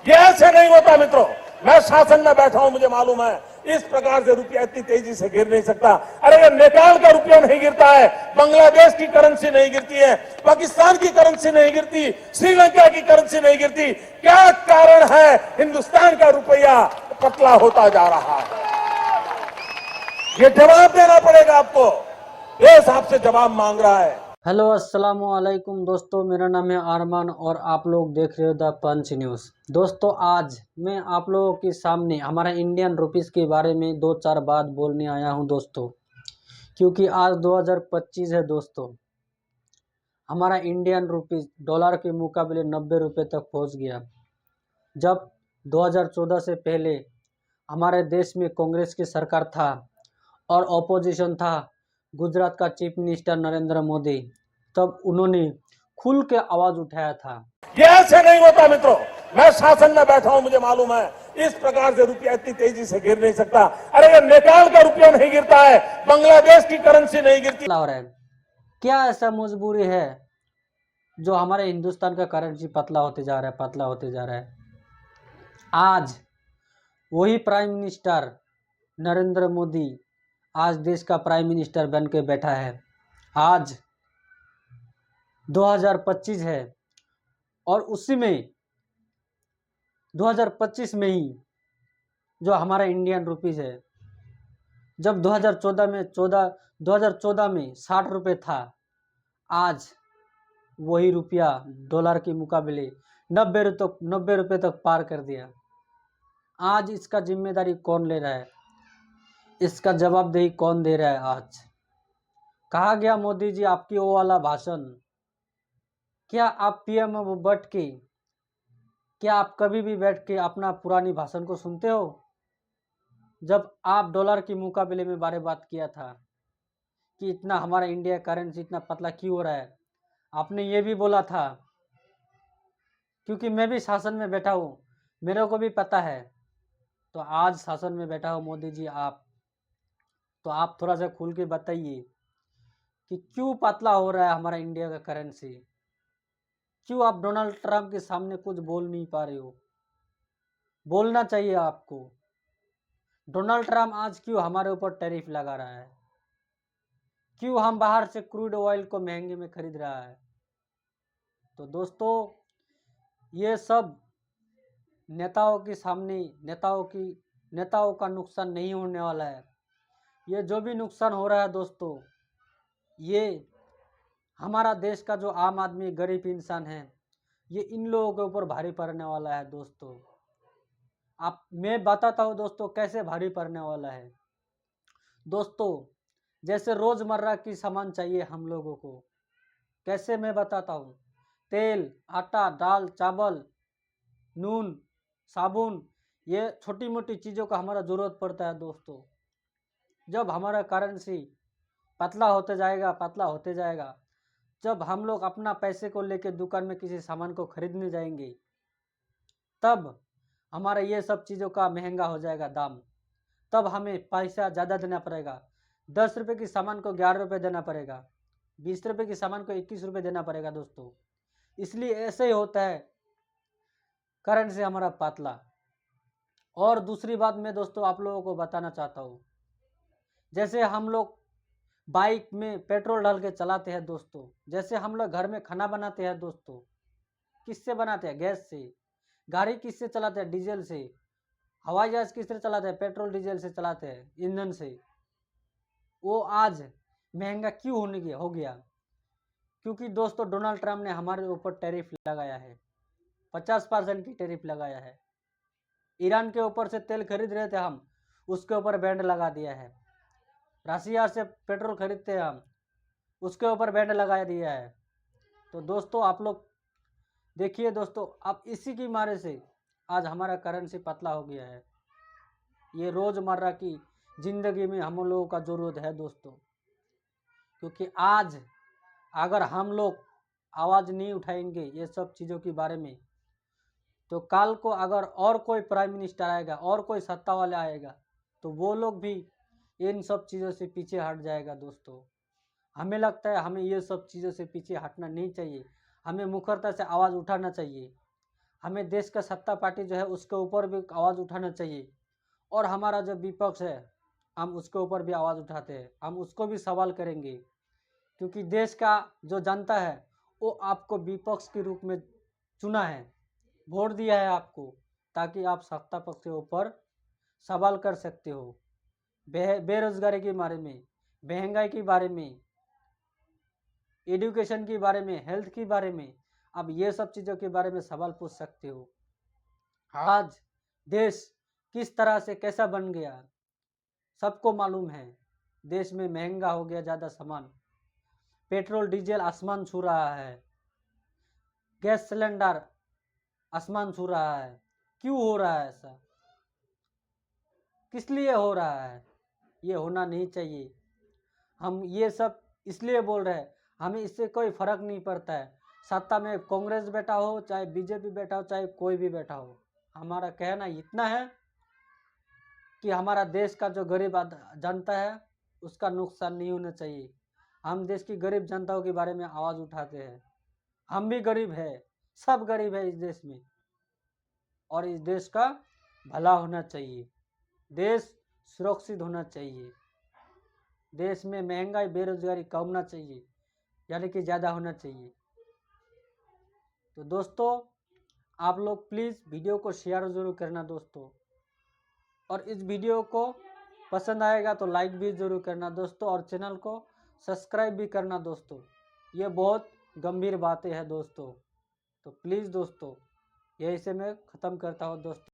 ये ऐसे नहीं होता मित्रों। मैं शासन में बैठा हूं, मुझे मालूम है इस प्रकार से रुपया इतनी तेजी से गिर नहीं सकता। अरे ये नेपाल का रुपया नहीं गिरता है, बांग्लादेश की करेंसी नहीं गिरती है, पाकिस्तान की करेंसी नहीं गिरती, श्रीलंका की करेंसी नहीं गिरती। क्या कारण है हिंदुस्तान का रुपया पतला होता जा रहा है? ये जवाब देना पड़ेगा आपको। देश आपसे जवाब मांग रहा है। हेलो अस्सलाम वालेकुम दोस्तों, मेरा नाम है आरमान और आप लोग देख रहे हो द पंच न्यूज़। दोस्तों आज मैं आप लोगों के सामने हमारा इंडियन रुपीस के बारे में दो चार बात बोलने आया हूं दोस्तों, क्योंकि आज 2025 है दोस्तों। हमारा इंडियन रुपीस डॉलर के मुकाबले 90 रुपये तक पहुंच गया। जब 2014 से पहले हमारे देश में कांग्रेस की सरकार था और ऑपोजिशन था गुजरात का चीफ मिनिस्टर नरेंद्र मोदी, तब उन्होंने खुल के आवाज उठाया था। ये ऐसे नहीं होता मित्रों। मैं शासन में बैठा हूं, मुझे मालूम है इस प्रकार से रुपया इतनी तेजी से गिर नहीं सकता। अरे ये नेपाल का रुपया नहीं गिरता है, बांग्लादेश की करेंसी नहीं गिरती। हो रहा है, क्या ऐसा मजबूरी है जो हमारे हिंदुस्तान का करेंसी पतला होते जा रहा है, पतला होते जा रहा है। आज वही प्राइम मिनिस्टर नरेंद्र मोदी आज देश का प्राइम मिनिस्टर बन के बैठा है। आज 2025 है और उसी में 2025 में ही जो हमारा इंडियन रुपीस है, जब 2014 में 60 रुपये था, आज वही रुपया डॉलर के मुकाबले 90 रुपये तक पार कर दिया। आज इसका जिम्मेदारी कौन ले रहा है, इसका जवाबदेही कौन दे रहा है? आज कहा गया मोदी जी आपकी वो वाला भाषण, क्या आप पीएम में बैठ के, क्या आप कभी भी बैठ के अपना पुरानी भाषण को सुनते हो? जब आप डॉलर के मुकाबले में बारे बात किया था कि इतना हमारा इंडिया करेंसी इतना पतला क्यों हो रहा है, आपने ये भी बोला था, क्योंकि मैं भी शासन में बैठा हूँ, मेरे को भी पता है। तो आज शासन में बैठा हो मोदी जी आप, तो आप थोड़ा सा खुल के बताइए कि क्यों पतला हो रहा है हमारा इंडिया का करेंसी। क्यों आप डोनाल्ड ट्रंप के सामने कुछ बोल नहीं पा रहे हो? बोलना चाहिए आपको। डोनाल्ड ट्रंप आज क्यों हमारे ऊपर टैरिफ लगा रहा है? क्यों हम बाहर से क्रूड ऑयल को महंगे में खरीद रहा है? तो दोस्तों ये सब नेताओं के सामने नेताओं का नुकसान नहीं होने वाला है। ये जो भी नुकसान हो रहा है दोस्तों, ये हमारा देश का जो आम आदमी गरीब इंसान है, ये इन लोगों के ऊपर भारी पड़ने वाला है दोस्तों। मैं बताता हूँ दोस्तों कैसे भारी पड़ने वाला है। दोस्तों जैसे रोजमर्रा की सामान चाहिए हम लोगों को, कैसे मैं बताता हूँ। तेल, आटा, दाल, चावल, नून, साबुन, ये छोटी मोटी चीज़ों का हमारा ज़रूरत पड़ता है दोस्तों। जब हमारा करेंसी पतला होते जाएगा, जब हम लोग अपना पैसे को लेकर दुकान में किसी सामान को खरीदने जाएंगे, तब हमारा ये सब चीज़ों का महंगा हो जाएगा दाम। तब हमें पैसा ज़्यादा देना पड़ेगा। 10 रुपये की सामान को 11 रुपये देना पड़ेगा, 20 रुपये की सामान को 21 रुपये देना पड़ेगा दोस्तों। इसलिए ऐसे ही होता है करेंसी हमारा पतला। और दूसरी बात मैं दोस्तों आप लोगों को बताना चाहता हूँ, जैसे हम लोग बाइक में पेट्रोल डाल के चलाते हैं दोस्तों, जैसे हम लोग घर में खाना बनाते हैं दोस्तों, किससे बनाते हैं? गैस से। गाड़ी किससे चलाते हैं? डीजल से। हवाई जहाज किससे चलाते हैं? पेट्रोल डीजल से चलाते हैं, ईंधन से। वो आज महंगा क्यों हो गया? क्योंकि दोस्तों डोनाल्ड ट्रंप ने हमारे ऊपर टैरिफ लगाया है, 50% की टैरिफ लगाया है। ईरान के ऊपर से तेल खरीद रहे थे हम, उसके ऊपर बैंड लगा दिया है। रसिया से पेट्रोल खरीदते हैं हम, उसके ऊपर बैंड लगा दिया है। तो दोस्तों आप लोग देखिए दोस्तों, अब इसी की मारे से आज हमारा करेंसी पतला हो गया है। ये रोज़मर्रा की ज़िंदगी में हम लोगों का ज़रूरत है दोस्तों, क्योंकि आज अगर हम लोग आवाज़ नहीं उठाएंगे ये सब चीज़ों के बारे में, तो कल को अगर और कोई प्राइम मिनिस्टर आएगा और कोई सत्ता वाला आएगा, तो वो लोग भी इन सब चीज़ों से पीछे हट जाएगा दोस्तों। हमें लगता है हमें ये सब चीज़ों से पीछे हटना नहीं चाहिए, हमें मुखरता से आवाज़ उठाना चाहिए। हमें देश का सत्ता पार्टी जो है उसके ऊपर भी आवाज़ उठाना चाहिए, और हमारा जो विपक्ष है हम उसके ऊपर भी आवाज़ उठाते हैं, हम उसको भी सवाल करेंगे, क्योंकि देश का जो जनता है वो आपको विपक्ष के रूप में चुना है, वोट दिया है आपको, ताकि आप सत्ता पक्ष के ऊपर सवाल कर सकते हो। बेरोजगारी के बारे में, महंगाई के बारे में, एजुकेशन के बारे में, हेल्थ के बारे में, आप ये सब चीज़ों के बारे में सवाल पूछ सकते हो। आज देश किस तरह से कैसा बन गया सबको मालूम है। देश में महंगा हो गया ज़्यादा सामान, पेट्रोल डीजल आसमान छू रहा है, गैस सिलेंडर आसमान छू रहा है। क्यों हो रहा है ऐसा? किस लिए हो रहा है? ये होना नहीं चाहिए। हम ये सब इसलिए बोल रहे हैं, हमें इससे कोई फर्क नहीं पड़ता है, सत्ता में कांग्रेस बैठा हो, चाहे बीजेपी बैठा हो, चाहे कोई भी बैठा हो। हमारा कहना इतना है कि हमारा देश का जो गरीब जनता है उसका नुकसान नहीं होना चाहिए। हम देश की गरीब जनताओं के बारे में आवाज़ उठाते हैं। हम भी गरीब है, सब गरीब है इस देश में, और इस देश का भला होना चाहिए, देश सुरक्षित होना चाहिए, देश में महंगाई बेरोजगारी कम होना चाहिए, यानी कि ज़्यादा होना चाहिए। तो दोस्तों आप लोग प्लीज़ वीडियो को शेयर ज़रूर करना दोस्तों, और इस वीडियो को पसंद आएगा तो लाइक भी ज़रूर करना दोस्तों, और चैनल को सब्सक्राइब भी करना दोस्तों। ये बहुत गंभीर बातें हैं दोस्तों, तो प्लीज़ दोस्तों यही से मैं ख़त्म करता हूँ दोस्तों।